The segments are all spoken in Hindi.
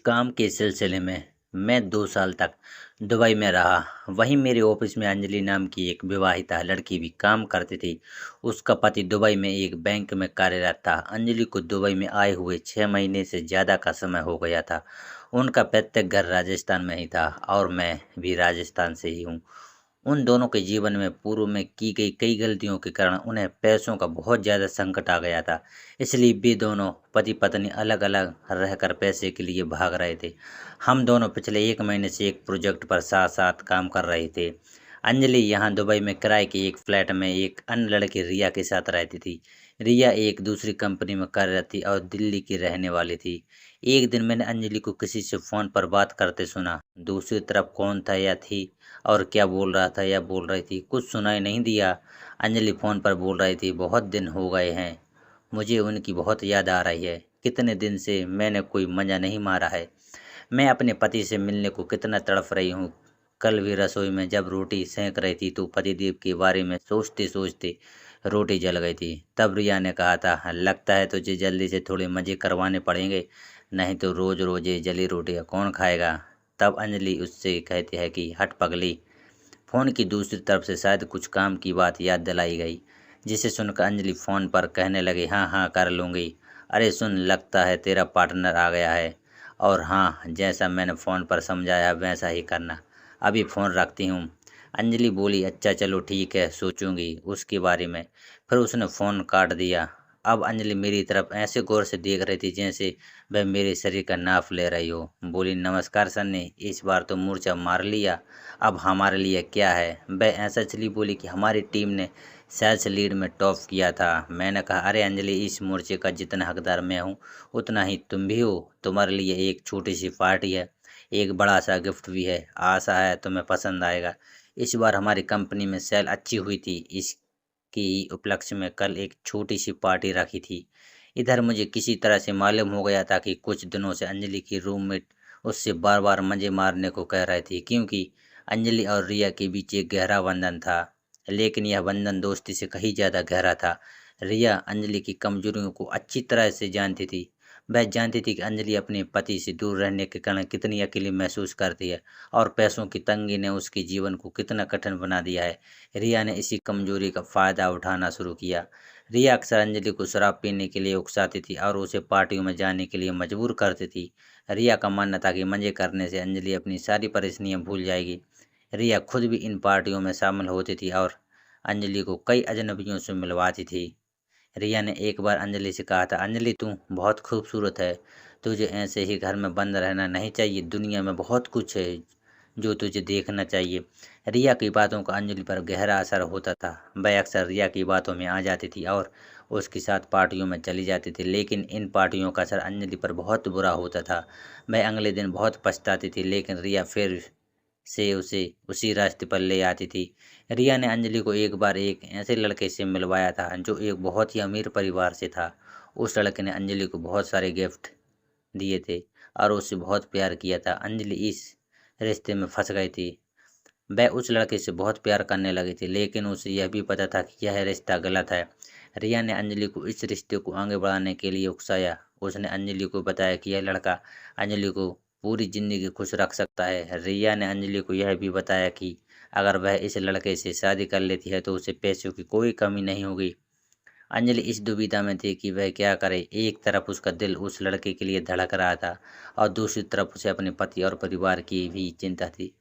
काम के सिलसिले में मैं 2 साल तक दुबई में रहा। वहीं मेरे ऑफ़िस में अंजलि नाम की एक विवाहिता लड़की भी काम करती थी। उसका पति दुबई में एक बैंक में कार्यरत था। अंजलि को दुबई में आए हुए 6 महीने से ज़्यादा का समय हो गया था। उनका पैतृक घर राजस्थान में ही था और मैं भी राजस्थान से ही हूँ। उन दोनों के जीवन में पूर्व में की गई कई गलतियों के कारण उन्हें पैसों का बहुत ज़्यादा संकट आ गया था। इसलिए वे दोनों पति-पत्नी अलग-अलग रहकर पैसे के लिए भाग रहे थे। हम दोनों पिछले 1 महीने से एक प्रोजेक्ट पर साथ-साथ काम कर रहे थे। अंजलि यहाँ दुबई में किराए के एक फ्लैट में एक अन्य लड़की रिया के साथ रहती थी। रिया एक दूसरी कंपनी में कार्यरत थी और दिल्ली की रहने वाली थी। एक दिन मैंने अंजलि को किसी से फ़ोन पर बात करते सुना। दूसरी तरफ कौन था या थी और क्या बोल रहा था या बोल रही थी, कुछ सुनाई नहीं दिया। अंजलि फ़ोन पर बोल रही थी, बहुत दिन हो गए हैं, मुझे उनकी बहुत याद आ रही है। कितने दिन से मैंने कोई मज़ा नहीं मारा है। मैं अपने पति से मिलने को कितना तड़प रही हूँ। कल भी रसोई में जब रोटी सेंक रही थी तो पतिदेव के बारे में सोचते-सोचते रोटी जल गई थी। तब रिया ने कहा था, लगता है तुझे जल्दी से थोड़े मज़े करवाने पड़ेंगे, नहीं तो रोज़-रोज़ ये जली रोटियाँ कौन खाएगा। तब अंजलि उससे कहती है कि हट पगली। फ़ोन की दूसरी तरफ से शायद कुछ काम की बात याद दिलाई गई, जिसे सुनकर अंजलि फ़ोन पर कहने लगी, हाँ हाँ कर लूँगी। अरे सुन, लगता है तेरा पार्टनर आ गया है और हाँ, जैसा मैंने फ़ोन पर समझाया वैसा ही करना। अभी फ़ोन रखती हूँ। अंजलि बोली, अच्छा चलो ठीक है, सोचूंगी उसके बारे में। फिर उसने फ़ोन काट दिया। अब अंजलि मेरी तरफ ऐसे गौर से देख रही थी जैसे वह मेरे शरीर का नाप ले रही हो। बोली, नमस्कार सन्नी, इस बार तो मूर्छा मार लिया। अब हमारे लिए क्या है। वह ऐसा चली बोली कि हमारी टीम ने सेल्स लीड में टॉप किया था। मैंने कहा, अरे अंजलि, इस मोर्चे का जितना हकदार मैं हूँ उतना ही तुम भी हो। तुम्हारे लिए एक छोटी सी पार्टी है, एक बड़ा सा गिफ्ट भी है, आशा है तुम्हें पसंद आएगा। इस बार हमारी कंपनी में सेल अच्छी हुई थी, इसकी उपलक्ष्य में कल एक छोटी सी पार्टी रखी थी। इधर मुझे किसी तरह से मालूम हो गया था कि कुछ दिनों से अंजलि की रूममेट उससे बार बार मजे मारने को कह रही थी, क्योंकि अंजलि और रिया के बीच एक गहरा बंधन था, लेकिन यह बंधन दोस्ती से कहीं ज़्यादा गहरा था। रिया अंजलि की कमजोरियों को अच्छी तरह से जानती थी। वह जानती थी कि अंजलि अपने पति से दूर रहने के कारण कितनी अकेली महसूस करती है और पैसों की तंगी ने उसके जीवन को कितना कठिन बना दिया है। रिया ने इसी कमजोरी का फ़ायदा उठाना शुरू किया। रिया अक्सर अंजलि को शराब पीने के लिए उकसाती थी और उसे पार्टियों में जाने के लिए मजबूर करती थी। रिया का मानना था कि मज़े करने से अंजलि अपनी सारी परेशानियां भूल जाएगी। रिया खुद भी इन पार्टियों में शामिल होती थी और अंजलि को कई अजनबियों से मिलवाती थी। रिया ने एक बार अंजलि से कहा था, अंजलि तू बहुत खूबसूरत है, तुझे ऐसे ही घर में बंद रहना नहीं चाहिए, दुनिया में बहुत कुछ है जो तुझे देखना चाहिए। रिया की बातों का अंजलि पर गहरा असर होता था। वह अक्सर रिया की बातों में आ जाती थी और उसके साथ पार्टियों में चली जाती थी, लेकिन इन पार्टियों का असर अंजलि पर बहुत बुरा होता था। वह अगले दिन बहुत पछताती थी, लेकिन रिया फिर से उसे उसी रास्ते पर ले आती थी। रिया ने अंजलि को एक बार एक ऐसे लड़के से मिलवाया था जो एक बहुत ही अमीर परिवार से था। उस लड़के ने अंजलि को बहुत सारे गिफ्ट दिए थे और उससे बहुत प्यार किया था। अंजलि इस रिश्ते में फंस गई थी। वह उस लड़के से बहुत प्यार करने लगी थी, लेकिन उसे यह भी पता था कि यह रिश्ता गलत है। रिया ने अंजलि को इस रिश्ते को आगे बढ़ाने के लिए उकसाया। उसने अंजलि को बताया कि यह लड़का अंजलि को पूरी ज़िंदगी खुश रख सकता है। रिया ने अंजलि को यह भी बताया कि अगर वह इस लड़के से शादी कर लेती है तो उसे पैसों की कोई कमी नहीं होगी। अंजलि इस दुविधा में थी कि वह क्या करे। एक तरफ उसका दिल उस लड़के के लिए धड़क रहा था और दूसरी तरफ उसे अपने पति और परिवार की भी चिंता थी।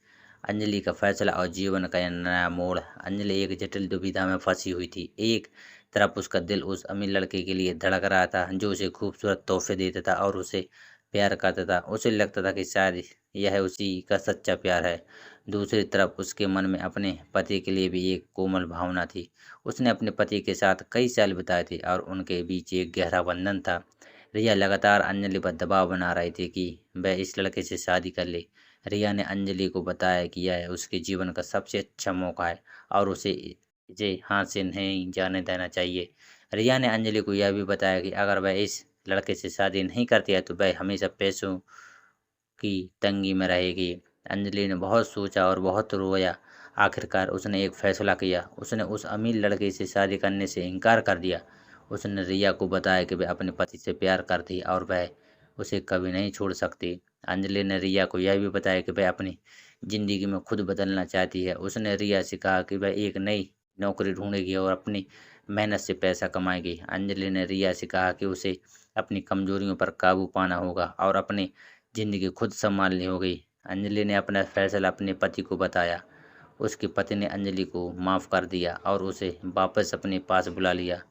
अंजलि का फैसला और जीवन का यह नया मोड़। अंजलि एक जटिल दुविधा में फंसी हुई थी। एक तरफ उसका दिल उस अमीर लड़के के लिए धड़क रहा था जो उसे खूबसूरत तोहफे देता था और उसे प्यार करता था। उसे लगता था कि शायद यह उसी का सच्चा प्यार है। दूसरी तरफ उसके मन में अपने पति के लिए भी एक कोमल भावना थी। उसने अपने पति के साथ कई साल बिताए थे और उनके बीच एक गहरा बंधन था। रिया लगातार अंजलि पर दबाव बना रही थी कि वह इस लड़के से शादी कर ले। रिया ने अंजलि को बताया कि यह उसके जीवन का सबसे अच्छा मौका है और उसे इसे हाथ से नहीं जाने देना चाहिए। रिया ने अंजलि को यह भी बताया कि अगर वह इस लड़के से शादी नहीं करती है तो वह हमेशा पैसों की तंगी में रहेगी। अंजलि ने बहुत सोचा और बहुत रोया। आखिरकार उसने एक फैसला किया। उसने उस अमीर लड़के से शादी करने से इनकार कर दिया। उसने रिया को बताया कि वह अपने पति से प्यार करती और वह उसे कभी नहीं छोड़ सकती। अंजलि ने रिया को यह भी बताया कि वह अपनी ज़िंदगी में खुद बदलना चाहती है। उसने रिया से कहा कि वह एक नई नौकरी ढूंढेगी और अपनी मेहनत से पैसा कमाएगी। अंजलि ने रिया से कहा कि उसे अपनी कमजोरियों पर काबू पाना होगा और अपनी ज़िंदगी खुद संभालनी होगी। अंजलि ने अपना फैसला अपने पति को बताया। उसके पति ने अंजलि को माफ़ कर दिया और उसे वापस अपने पास बुला लिया।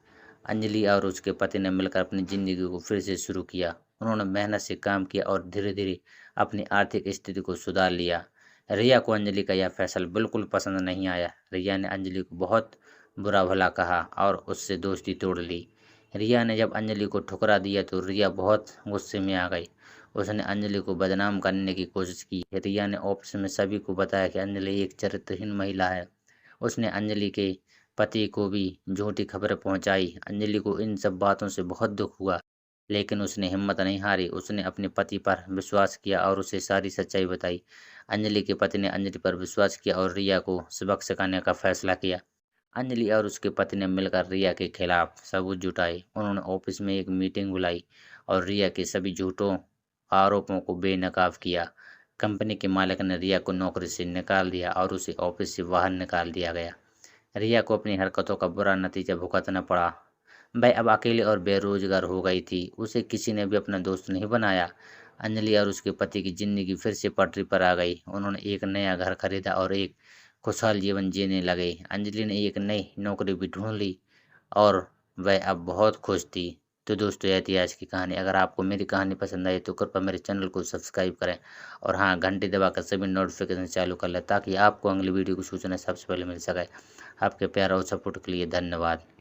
अंजलि और उसके पति ने मिलकर अपनी ज़िंदगी को फिर से शुरू किया। उन्होंने मेहनत से काम किया और धीरे धीरे अपनी आर्थिक स्थिति को सुधार लिया। रिया को अंजलि का यह फैसला बिल्कुल पसंद नहीं आया। रिया ने अंजलि को बहुत बुरा भला कहा और उससे दोस्ती तोड़ ली। रिया ने जब अंजलि को ठुकरा दिया तो रिया बहुत गुस्से में आ गई। उसने अंजलि को बदनाम करने की कोशिश की। रिया ने ऑफिस में सभी को बताया कि अंजलि एक चरित्रहीन महिला है। उसने अंजलि के पति को भी झूठी खबरें पहुंचाई। अंजलि को इन सब बातों से बहुत दुख हुआ, लेकिन उसने हिम्मत नहीं हारी। उसने अपने पति पर विश्वास किया और उसे सारी सच्चाई बताई। अंजलि के पति ने अंजलि पर विश्वास किया और रिया को सबक सिखाने का फैसला किया। अंजलि और उसके पति ने मिलकर रिया के खिलाफ सबूत जुटाए। उन्होंने ऑफिस में एक मीटिंग बुलाई और रिया के सभी झूठों आरोपों को बेनकाब किया। कंपनी के मालिक ने रिया को नौकरी से निकाल दिया और उसे ऑफिस से बाहर निकाल दिया गया। रिया को अपनी हरकतों का बुरा नतीजा भुगतना पड़ा। वह अब अकेली और बेरोजगार हो गई थी। उसे किसी ने भी अपना दोस्त नहीं बनाया। अंजलि और उसके पति की जिंदगी फिर से पटरी पर आ गई। उन्होंने एक नया घर खरीदा और एक खुशहाल जीवन जीने लगे। अंजलि ने एक नई नौकरी भी ढूंढ ली और वह अब बहुत खुश थी। तो दोस्तों, यह थी आज की कहानी। अगर आपको मेरी कहानी पसंद आई तो कृपया मेरे चैनल को सब्सक्राइब करें और हाँ, घंटी दबाकर सभी नोटिफिकेशन चालू कर लें ताकि आपको अगली वीडियो की सूचना सबसे पहले मिल सके। आपके प्यार और सपोर्ट के लिए धन्यवाद।